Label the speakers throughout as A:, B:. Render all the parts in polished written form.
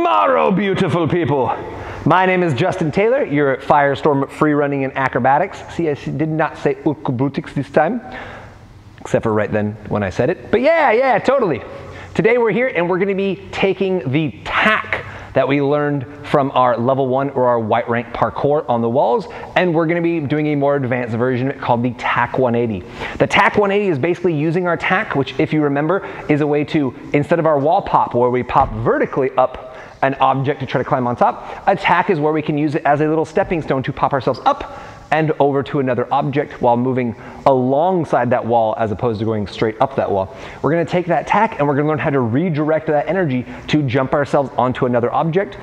A: Tomorrow, beautiful people. My name is Justin Taylor. You're at Firestorm Free Running and Acrobatics. See, I did not say acrobatics this time, except for right then when I said it. But yeah, totally. Today we're here and we're going to be taking the tack that we learned from our level 1 or our white rank parkour on the walls, and we're going to be doing a more advanced version of it called the tack 180. The tack 180 is basically using our tack, which if you remember is a way to, instead of our wall pop where we pop vertically up an object to try to climb on top, a tack is where we can use it as a little stepping stone to pop ourselves up and over to another object while moving alongside that wall as opposed to going straight up that wall. We're going to take that tack and we're going to learn how to redirect that energy to jump ourselves onto another object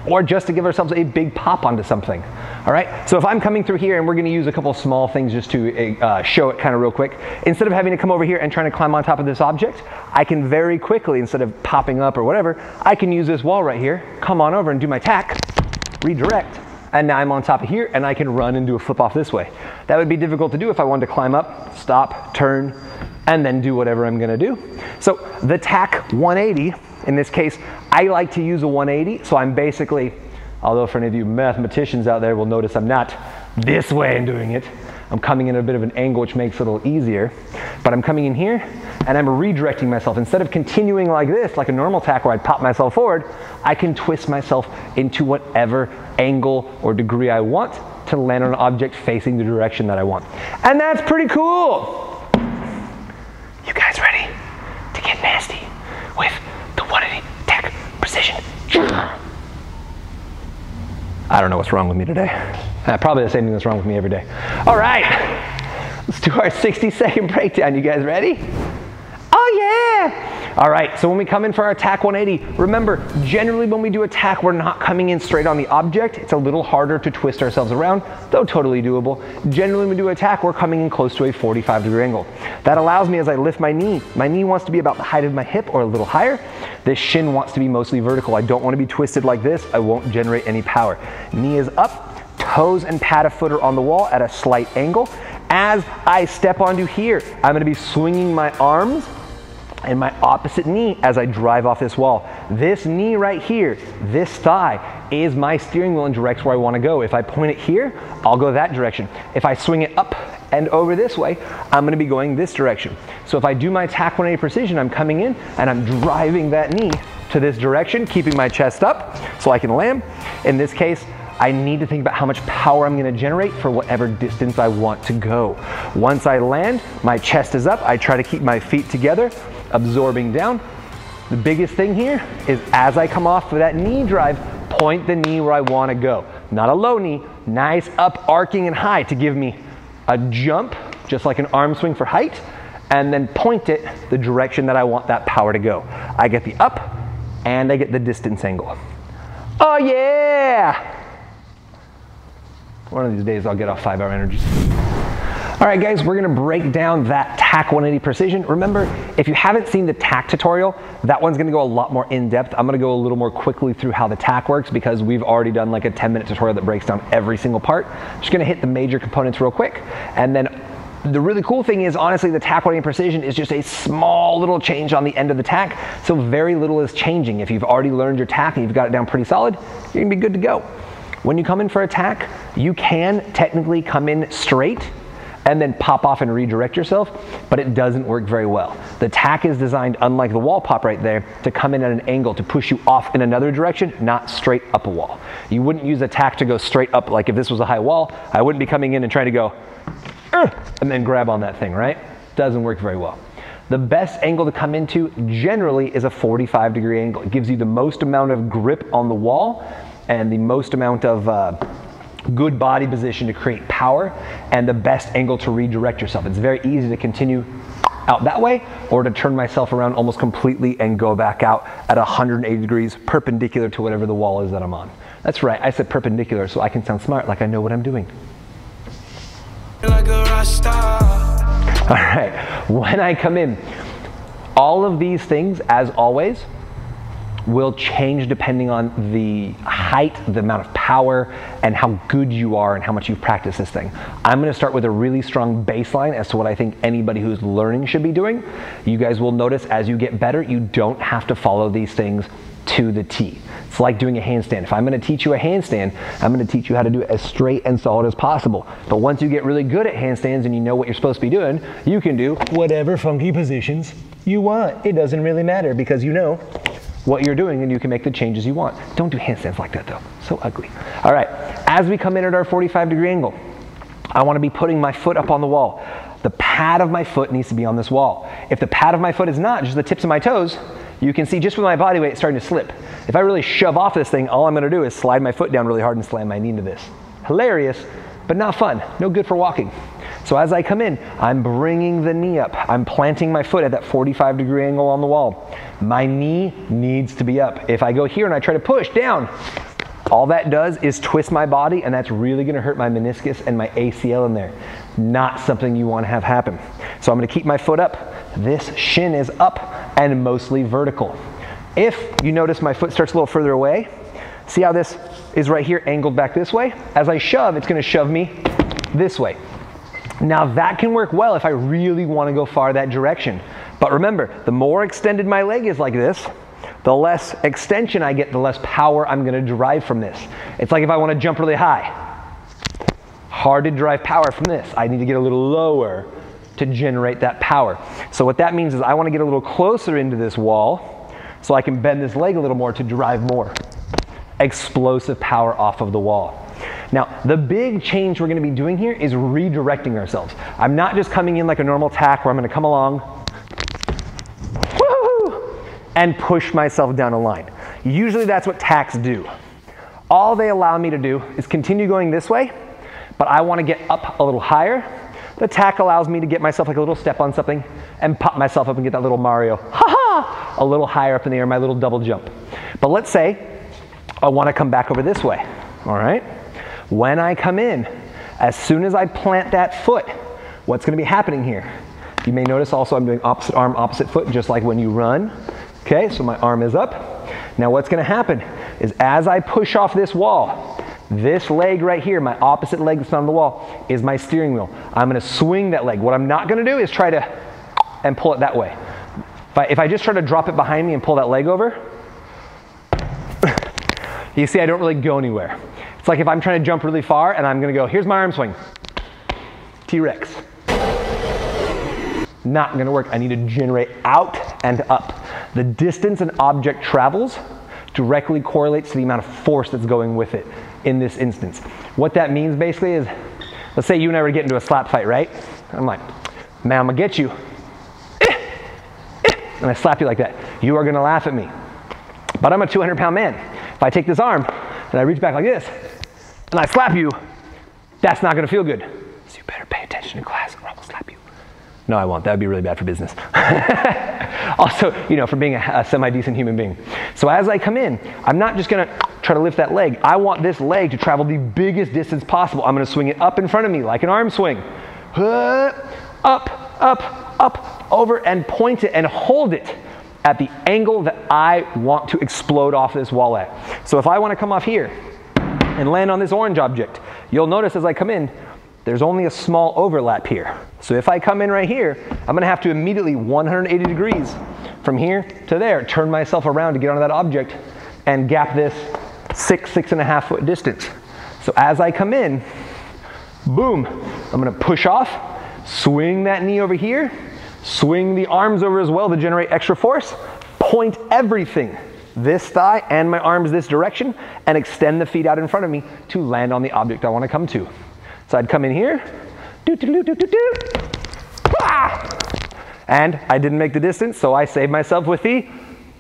A: or just to give ourselves a big pop onto something. All right, so if I'm coming through here and we're going to use a couple of small things just to show it kind of real quick, instead of having to come over here and trying to climb on top of this object, I can very quickly, instead of popping up or whatever, I can use this wall right here, come on over and do my tack, redirect, and now I'm on top of here and I can run and do a flip off this way. That would be difficult to do if I wanted to climb up, stop, turn, and then do whatever I'm gonna do. So the tack 180, in this case, I like to use a 180, so I'm basically, although for any of you mathematicians out there will notice I'm not this way in doing it, I'm coming in a bit of an angle which makes it a little easier, but I'm coming in here and I'm redirecting myself. Instead of continuing like this, like a normal tack where I'd pop myself forward, I can twist myself into whatever angle or degree I want to land on an object facing the direction that I want. And that's pretty cool. You guys ready to get nasty with the 180 tack precision? I don't know what's wrong with me today. Probably the same thing that's wrong with me every day. All right, let's do our 60-second breakdown. You guys ready? Oh yeah! All right, so when we come in for our tack 180, remember, generally when we do a tack, we're not coming in straight on the object. It's a little harder to twist ourselves around, though totally doable. Generally when we do a tack, we're coming in close to a 45-degree angle. That allows me, as I lift my knee wants to be about the height of my hip or a little higher. This shin wants to be mostly vertical. I don't want to be twisted like this. I won't generate any power. Knee is up. Toes and pad of foot are on the wall at a slight angle. As I step onto here, I'm going to be swinging my arms and my opposite knee as I drive off this wall. This knee right here, this thigh, is my steering wheel and directs where I want to go. If I point it here, I'll go that direction. If I swing it up and over this way, I'm going to be going this direction. So if I do my tack 180 precision, I'm coming in and I'm driving that knee to this direction, keeping my chest up so I can land. In this case, I need to think about how much power I'm going to generate for whatever distance I want to go. Once I land, my chest is up. I try to keep my feet together, absorbing down. The biggest thing here is as I come off of that knee drive, point the knee where I want to go. Not a low knee, nice up, arcing and high to give me a jump, just like an arm swing for height, and then point it the direction that I want that power to go. I get the up and I get the distance angle. Oh yeah! One of these days I'll get off 5-hour energies. All right guys, we're gonna break down that tack 180 precision. Remember, if you haven't seen the tack tutorial, that one's gonna go a lot more in depth. I'm gonna go a little more quickly through how the tack works because we've already done like a 10-minute tutorial that breaks down every single part. Just gonna hit the major components real quick. And then the really cool thing is, honestly, the tack 180 precision is just a small little change on the end of the tack. So very little is changing. If you've already learned your tack and you've got it down pretty solid, you're gonna be good to go. When you come in for a tack, you can technically come in straight and then pop off and redirect yourself, but it doesn't work very well. The tack is designed, unlike the wall pop right there, to come in at an angle to push you off in another direction, not straight up a wall. You wouldn't use a tack to go straight up, like if this was a high wall, I wouldn't be coming in and trying to go, and then grab on that thing, right? Doesn't work very well. The best angle to come into generally is a 45-degree angle. It gives you the most amount of grip on the wall and the most amount of good body position to create power and the best angle to redirect yourself. It's very easy to continue out that way or to turn myself around almost completely and go back out at 180 degrees perpendicular to whatever the wall is that I'm on. That's right, I said perpendicular so I can sound smart like I know what I'm doing. Like a rock star. All right, when I come in, all of these things, as always, will change depending on the height, the amount of power, and how good you are and how much you've practiced this thing. I'm gonna start with a really strong baseline as to what I think anybody who's learning should be doing. You guys will notice as you get better, you don't have to follow these things to the T. It's like doing a handstand. If I'm going to teach you a handstand, I'm going to teach you how to do it as straight and solid as possible. But once you get really good at handstands and you know what you're supposed to be doing, you can do whatever funky positions you want. It doesn't really matter because you know what you're doing and you can make the changes you want. Don't do handstands like that though. So ugly. All right, as we come in at our 45-degree angle, I want to be putting my foot up on the wall. The pad of my foot needs to be on this wall. If the pad of my foot is not, just the tips of my toes, you can see just with my body weight it's starting to slip. If I really shove off this thing, all I'm going to do is slide my foot down really hard and slam my knee into this. Hilarious, but not fun. No good for walking. So as I come in, I'm bringing the knee up. I'm planting my foot at that 45-degree angle on the wall. My knee needs to be up. If I go here and I try to push down, all that does is twist my body, and that's really going to hurt my meniscus and my ACL in there. Not something you want to have happen. So I'm going to keep my foot up. This shin is up and mostly vertical. If you notice my foot starts a little further away, see how this is right here angled back this way? As I shove, it's going to shove me this way. Now that can work well if I really want to go far that direction. But remember, the more extended my leg is like this, the less extension I get, the less power I'm going to derive from this. It's like if I want to jump really high. Hard to derive power from this. I need to get a little lower to generate that power. So what that means is I want to get a little closer into this wall so I can bend this leg a little more to derive more explosive power off of the wall. Now, the big change we're going to be doing here is redirecting ourselves. I'm not just coming in like a normal tack where I'm going to come along and push myself down a line. Usually that's what tacks do. All they allow me to do is continue going this way, but I want to get up a little higher. The tack allows me to get myself like a little step on something and pop myself up and get that little Mario, ha-ha, a little higher up in the air, my little double jump. But let's say I want to come back over this way, all right? When I come in, as soon as I plant that foot, what's going to be happening here? You may notice also I'm doing opposite arm, opposite foot, just like when you run. Okay, so my arm is up. Now what's going to happen is as I push off this wall, this leg right here, my opposite leg that's on the wall, is my steering wheel. I'm going to swing that leg. What I'm not going to do is try to and pull it that way. If I just try to drop it behind me and pull that leg over, you see I don't really go anywhere. It's like if I'm trying to jump really far and I'm going to go, here's my arm swing. T-Rex. Not going to work. I need to generate out and up. The distance an object travels directly correlates to the amount of force that's going with it in this instance. What that means basically is, let's say you and I were getting into a slap fight, right? I'm like, man, I'm going to get you. And I slap you like that. You are going to laugh at me. But I'm a 200-pound man. If I take this arm and I reach back like this and I slap you, that's not going to feel good. So you better pay attention in class or I will slap you. No, I won't. That would be really bad for business. Also, you know, for being a semi-decent human being. So as I come in, I'm not just going to try to lift that leg. I want this leg to travel the biggest distance possible. I'm going to swing it up in front of me like an arm swing. Up, up, up, over, and point it and hold it at the angle that I want to explode off this wall at. So if I want to come off here and land on this orange object, you'll notice as I come in, there's only a small overlap here. So if I come in right here, I'm going to have to immediately 180 degrees from here to there, turn myself around to get onto that object and gap this 6.5 foot distance. So as I come in, boom, I'm going to push off, swing that knee over here, swing the arms over as well to generate extra force, point everything, this thigh and my arms this direction, and extend the feet out in front of me to land on the object I want to come to. So I'd come in here, and I didn't make the distance, so I saved myself with the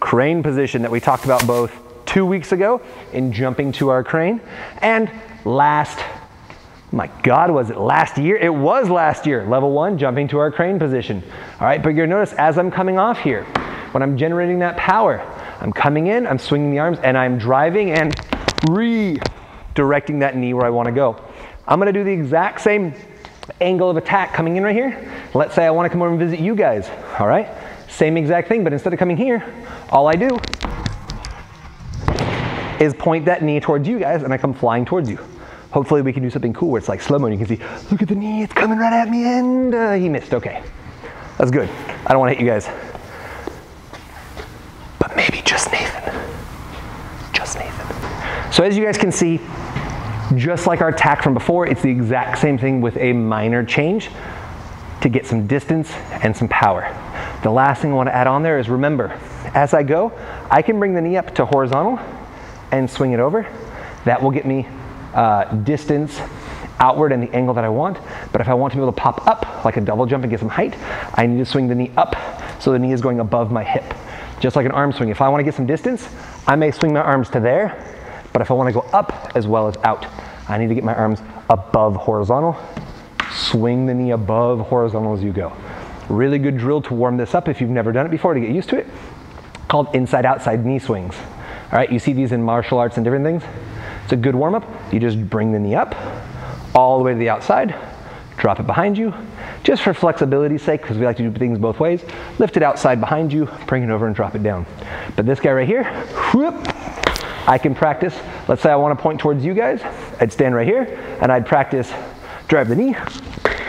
A: crane position that we talked about both 2 weeks ago in jumping to our crane, and my God, was it last year? It was last year, level 1, jumping to our crane position. All right, but you're gonna notice as I'm coming off here, when I'm generating that power, I'm coming in, I'm swinging the arms, and I'm driving and redirecting that knee where I wanna go. I'm going to do the exact same angle of attack coming in right here. Let's say I want to come over and visit you guys, all right? Same exact thing, but instead of coming here, all I do is point that knee towards you guys and I come flying towards you. Hopefully we can do something cool where it's like slow-mo and you can see, look at the knee, it's coming right at me, and he missed. Okay, that's good. I don't want to hit you guys. But maybe just Nathan. Just Nathan. So as you guys can see, just like our tack from before, it's the exact same thing with a minor change to get some distance and some power. The last thing I want to add on there is, remember, as I go, I can bring the knee up to horizontal and swing it over. That will get me distance outward and the angle that I want. But if I want to be able to pop up like a double jump and get some height, I need to swing the knee up so the knee is going above my hip. Just like an arm swing. If I want to get some distance, I may swing my arms to there, but if I want to go up as well as out, I need to get my arms above horizontal. Swing the knee above horizontal as you go. Really good drill to warm this up if you've never done it before, to get used to it, called inside-outside knee swings. All right, you see these in martial arts and different things. It's a good warm-up. You just bring the knee up all the way to the outside, drop it behind you, just for flexibility's sake, because we like to do things both ways. Lift it outside behind you, bring it over and drop it down. But this guy right here, whoop, I can practice. Let's say I want to point towards you guys. I'd stand right here and I'd practice drive the knee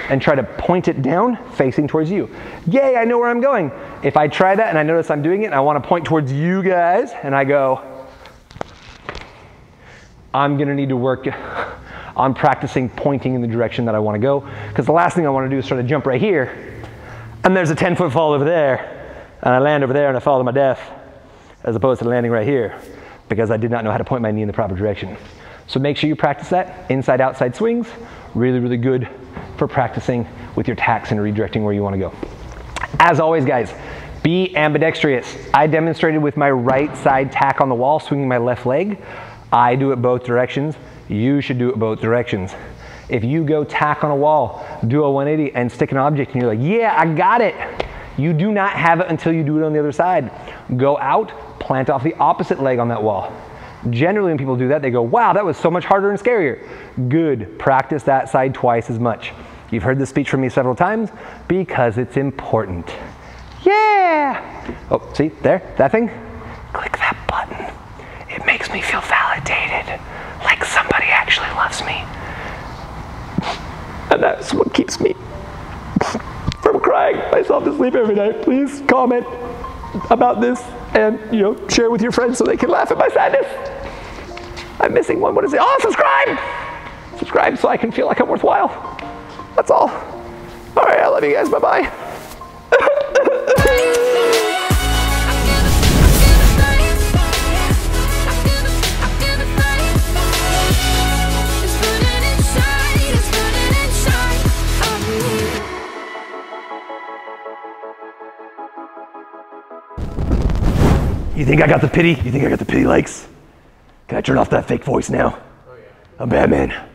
A: and try to point it down facing towards you. Yay, I know where I'm going. If I try that and I notice I'm doing it and I want to point towards you guys and I go, I'm going to need to work on practicing pointing in the direction that I want to go, because the last thing I want to do is try to jump right here and there's a 10-foot fall over there and I land over there and I fall to my death, as opposed to landing right here because I did not know how to point my knee in the proper direction. So make sure you practice that. Inside outside swings, really, really good for practicing with your tacks and redirecting where you want to go. As always, guys, be ambidextrous. I demonstrated with my right side tack on the wall, swinging my left leg. I do it both directions. You should do it both directions. If you go tack on a wall, do a 180 and stick an object and you're like, yeah, I got it. You do not have it until you do it on the other side. Go out, plant off the opposite leg on that wall. Generally, when people do that, they go, wow, that was so much harder and scarier. Good, practice that side twice as much. You've heard this speech from me several times because it's important. Yeah! Oh, see, there, that thing? Click that button. It makes me feel validated, like somebody actually loves me. And that's what keeps me from crying myself to sleep every night. Please comment about this and, you know, share with your friends so they can laugh at my sadness. I'm missing one. What is it? Oh, subscribe! Subscribe so I can feel like I'm worthwhile. That's all. All right, I love you guys. Bye-bye. You think I got the pity? You think I got the pity likes? Can I turn off that fake voice now? Oh, yeah. I'm Batman.